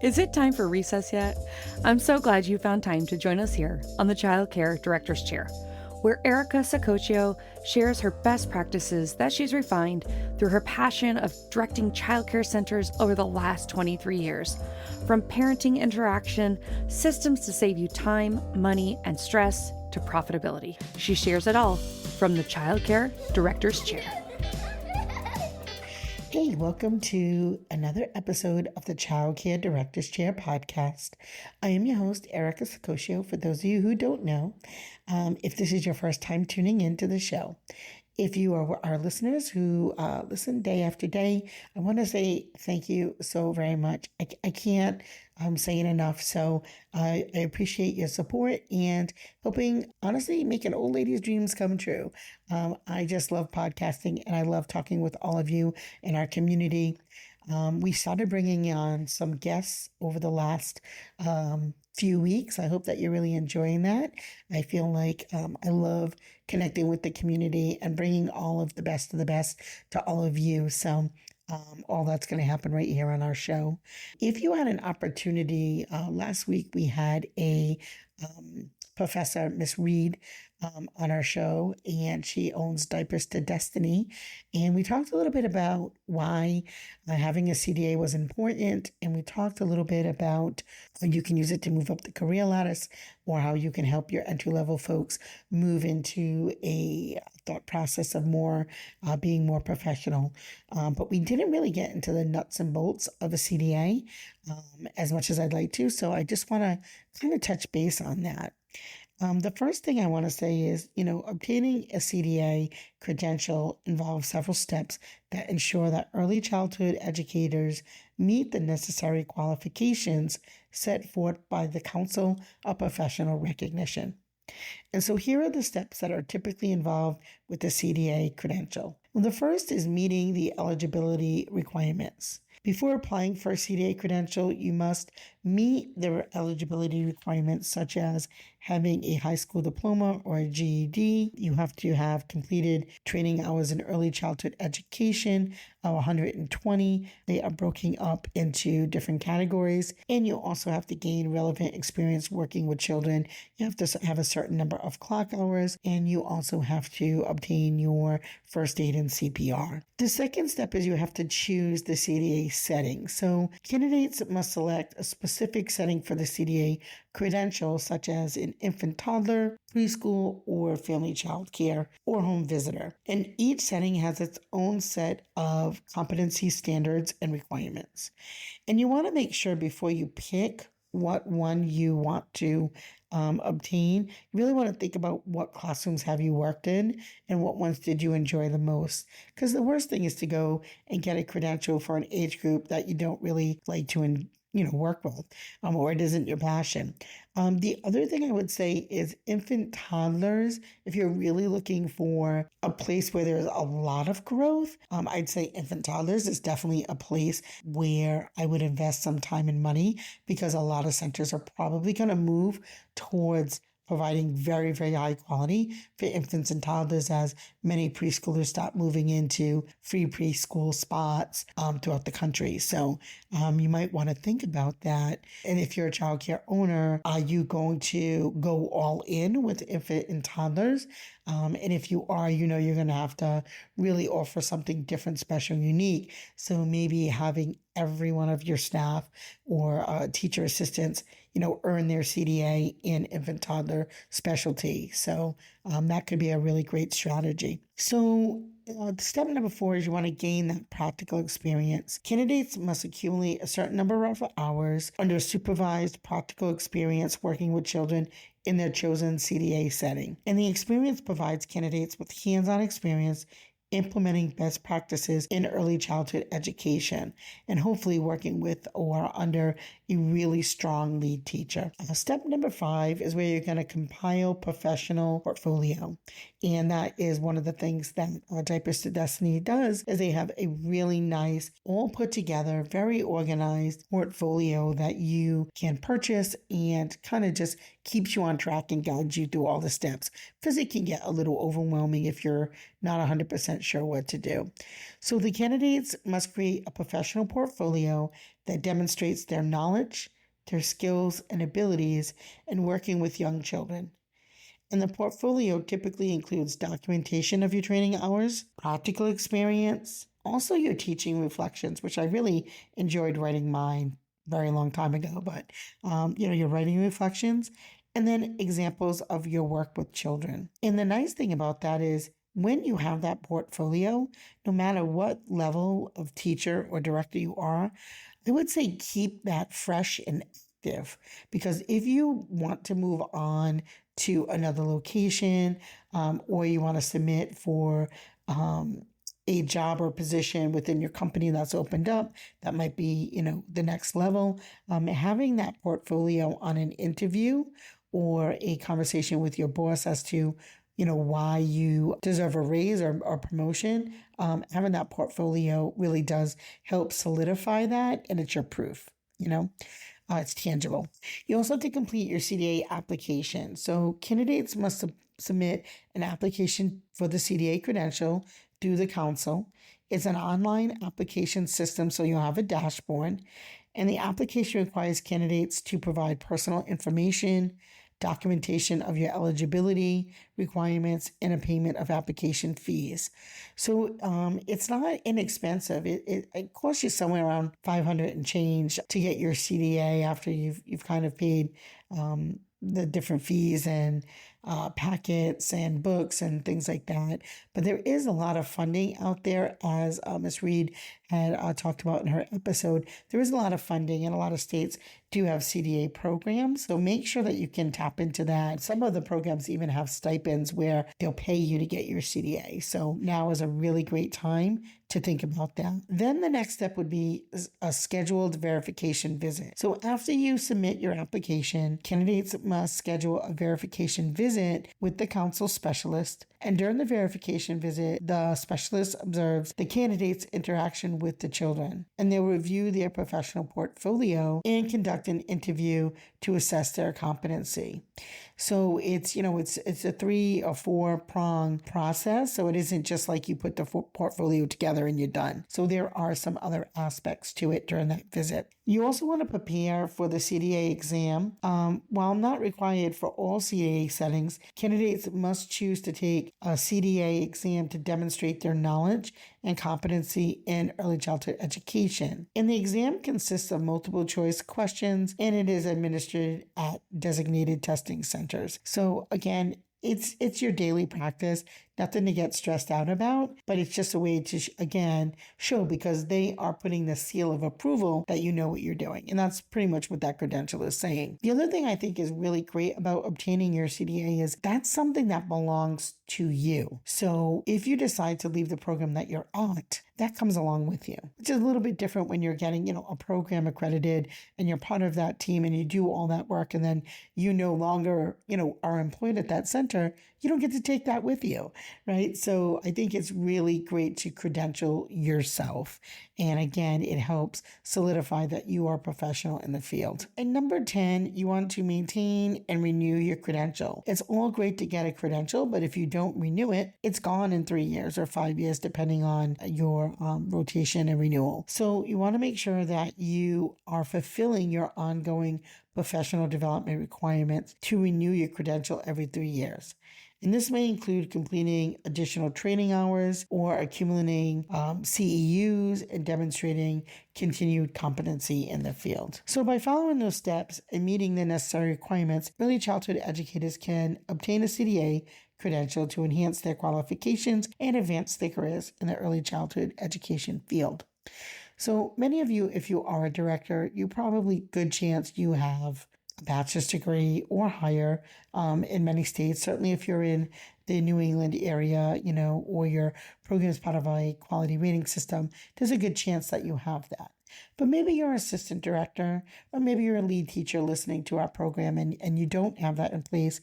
Is it time for recess yet? I'm so glad you found time to join us here on the Childcare Director's Chair, where Erica Sacoccio shares her best practices that she's refined through her passion of directing childcare centers over the last 23 years. From parenting interaction, systems to save you time, money, and stress, to profitability. She shares it all from the Childcare Director's Chair. Hey, welcome to another episode of the Childcare Director's Chair podcast. I am your host, Erica Sacoccio, for those of you who don't know, if this is your first time tuning into the show. If you are our listeners who listen day after day, I want to say thank you so very much. I can't say it enough. So I appreciate your support and helping, honestly, make an old lady's dreams come true. I just love podcasting and I love talking with all of you in our community. We started bringing on some guests over the last few weeks. I hope that you're really enjoying that. I feel like I love connecting with the community and bringing all of the best of the best to all of you. So all that's going to happen right here on our show. If you had an opportunity, last week we had a professor, Miss Reed, on our show, and she owns Diapers to Destiny. And we talked a little bit about why having a CDA was important. And we talked a little bit about how you can use it to move up the career ladder or how you can help your entry-level folks move into a thought process of more being more professional. But we didn't really get into the nuts and bolts of a CDA as much as I'd like to. So I just want to kind of touch base on that. The first thing I want to say is, obtaining a CDA credential involves several steps that ensure that early childhood educators meet the necessary qualifications set forth by the Council of Professional Recognition. And so here are the steps that are typically involved with the CDA credential. Well, the first is meeting the eligibility requirements. Before applying for a CDA credential, you must meet the eligibility requirements such as having a high school diploma or a GED. You have to have completed training hours in early childhood education of 120. They are broken up into different categories. And you also have to gain relevant experience working with children. You have to have a certain number of clock hours, and you also have to obtain your first aid and CPR. The second step is you have to choose the CDA setting. So candidates must select a specific setting for the CDA credential, such as an infant toddler, preschool, or family child care, or home visitor. And each setting has its own set of competency standards and requirements. And you want to make sure before you pick what one you want to obtain, you really want to think about what classrooms have you worked in and what ones did you enjoy the most. Because the worst thing is to go and get a credential for an age group that you don't really like to work with, or it isn't your passion. The other thing I would say is infant toddlers. If you're really looking for a place where there's a lot of growth, I'd say infant toddlers is definitely a place where I would invest some time and money, because a lot of centers are probably going to move towards providing very, very high quality for infants and toddlers as many preschoolers start moving into free preschool spots throughout the country. So you might want to think about that. And if you're a childcare owner, are you going to go all in with infant and toddlers? And if you are, you're going to have to really offer something different, special, unique. So maybe having every one of your staff or teacher assistants, earn their CDA in infant toddler specialty. So that could be a really great strategy. So step number 4 is you want to gain that practical experience. Candidates must accumulate a certain number of hours under supervised practical experience working with children in their chosen CDA setting. And the experience provides candidates with hands-on experience implementing best practices in early childhood education, and hopefully working with or under a really strong lead teacher. Step number 5 is where you're going to compile professional portfolio. And that is one of the things that Diapers to Destiny does, is they have a really nice, all put together, very organized portfolio that you can purchase and kind of just keeps you on track and guides you through all the steps, because it can get a little overwhelming if you're not 100% sure what to do. So the candidates must create a professional portfolio that demonstrates their knowledge, their skills and abilities in working with young children. And the portfolio typically includes documentation of your training hours, practical experience, also your teaching reflections, which I really enjoyed writing mine very long time ago, but your writing reflections, and then examples of your work with children. And the nice thing about that is when you have that portfolio, no matter what level of teacher or director you are, I would say keep that fresh and active, because if you want to move on to another location, or you want to submit for a job or position within your company that's opened up, that might be, the next level. Having that portfolio on an interview or a conversation with your boss as to, why you deserve a raise or promotion, having that portfolio really does help solidify that, and it's your proof, it's tangible. You also have to complete your CDA application. So candidates must submit an application for the CDA credential through the council. It's an online application system, so you'll have a dashboard. And the application requires candidates to provide personal information, documentation of your eligibility requirements, and a payment of application fees. So it's not inexpensive. It costs you somewhere around $500 and change to get your CDA after you've kind of paid the different fees and packets and books and things like that. But there is a lot of funding out there, as Ms. Reed had talked about in her episode. There is a lot of funding, and a lot of states do have CDA programs. So make sure that you can tap into that. Some of the programs even have stipends where they'll pay you to get your CDA. So now is a really great time to think about that. Then the next step would be a scheduled verification visit. So after you submit your application, candidates must schedule a verification visit with the council specialist. And during the verification visit, the specialist observes the candidate's interaction with the children, and they'll review their professional portfolio and conduct an interview to assess their competency. So it's a 3 or 4 prong process. So it isn't just like you put the portfolio together and you're done. So there are some other aspects to it during that visit. You also want to prepare for the CDA exam. While not required for all CDA settings, candidates must choose to take a CDA exam to demonstrate their knowledge and competency in early childhood education. And the exam consists of multiple choice questions, and it is administered at designated testing centers. So again, it's your daily practice, nothing to get stressed out about, but it's just a way to, again, show, because they are putting the seal of approval that you know what you're doing. And that's pretty much what that credential is saying. The other thing I think is really great about obtaining your CDA is that's something that belongs to you. So if you decide to leave the program that you're at, that comes along with you. It's a little bit different when you're getting, a program accredited and you're part of that team and you do all that work, and then you no longer, are employed at that center. You don't get to take that with you, right? So I think it's really great to credential yourself. And again, it helps solidify that you are professional in the field. And number 10, you want to maintain and renew your credential. It's all great to get a credential, but if you don't renew it, it's gone in 3 years or 5 years, depending on your rotation and renewal. So you want to make sure that you are fulfilling your ongoing professional development requirements to renew your credential every 3 years. And this may include completing additional training hours or accumulating CEUs and demonstrating continued competency in the field. So by following those steps and meeting the necessary requirements, early childhood educators can obtain a CDA credential to enhance their qualifications and advance their careers in the early childhood education field. So many of you, if you are a director, you probably good chance you have a bachelor's degree or higher in many states. Certainly if you're in the New England area, or your program is part of a quality rating system, there's a good chance that you have that. But maybe you're an assistant director, or maybe you're a lead teacher listening to our program and you don't have that in place.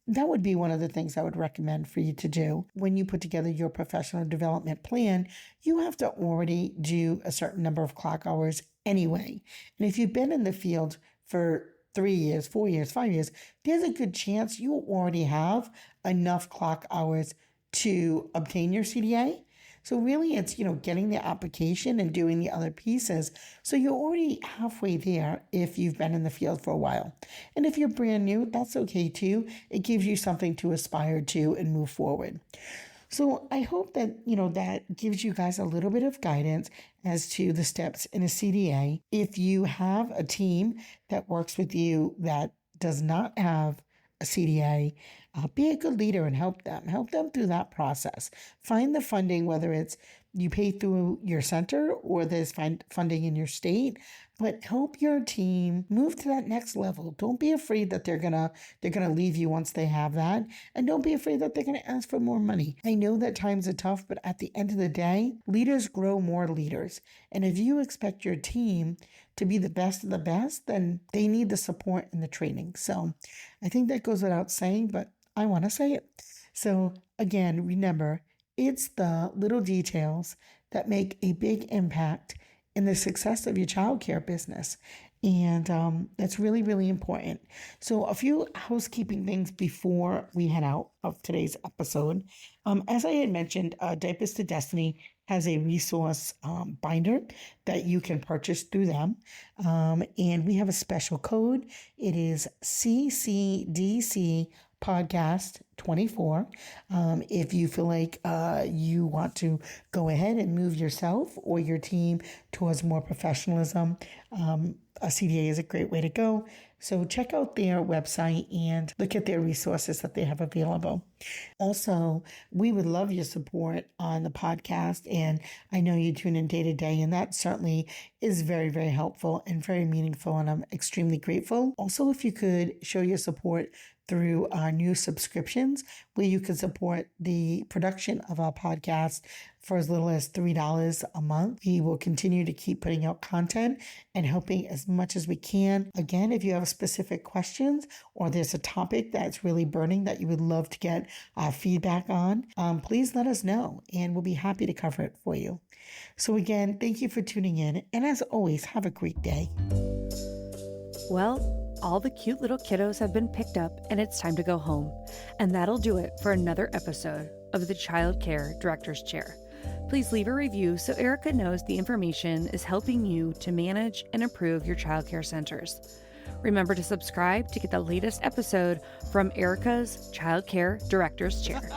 That would be one of the things I would recommend for you to do. When you put together your professional development plan, you have to already do a certain number of clock hours anyway. And if you've been in the field for 3 years, 4 years, 5 years, there's a good chance you already have enough clock hours to obtain your CDA. So really it's, getting the application and doing the other pieces. So you're already halfway there if you've been in the field for a while. And if you're brand new, that's okay too. It gives you something to aspire to and move forward. So I hope that, that gives you guys a little bit of guidance as to the steps in a CDA. If you have a team that works with you that does not have a CDA, be a good leader and help them through that process. Find the funding, whether it's you pay through your center or there's funding in your state, but help your team move to that next level. Don't be afraid that they're gonna leave you once they have that, and don't be afraid that they're gonna ask for more money. I know that times are tough, but at the end of the day, leaders grow more leaders, and if you expect your team to be the best of the best, then they need the support and the training. So I think that goes without saying, but I want to say it. So again, remember, it's the little details that make a big impact in the success of your childcare business. And that's really, really important. So a few housekeeping things before we head out of today's episode. As I had mentioned, Diapers to Destiny has a resource binder that you can purchase through them. And we have a special code. It is CCDC podcast 24. If you feel like you want to go ahead and move yourself or your team towards more professionalism, a CDA is a great way to go. So check out their website and look at their resources that they have available. Also, we would love your support on the podcast. And I know you tune in day to day, and that certainly is very, very helpful and very meaningful. And I'm extremely grateful. Also, if you could show your support through our new subscriptions, where you can support the production of our podcast for as little as $3 a month. We will continue to keep putting out content and helping as much as we can. Again, if you have specific questions or there's a topic that's really burning that you would love to get feedback on, please let us know and we'll be happy to cover it for you. So again, thank you for tuning in. And as always, have a great day. Well, all the cute little kiddos have been picked up and it's time to go home. And that'll do it for another episode of the Childcare Director's Chair. Please leave a review so Erica knows the information is helping you to manage and improve your childcare centers. Remember to subscribe to get the latest episode from Erica's Childcare Director's Chair.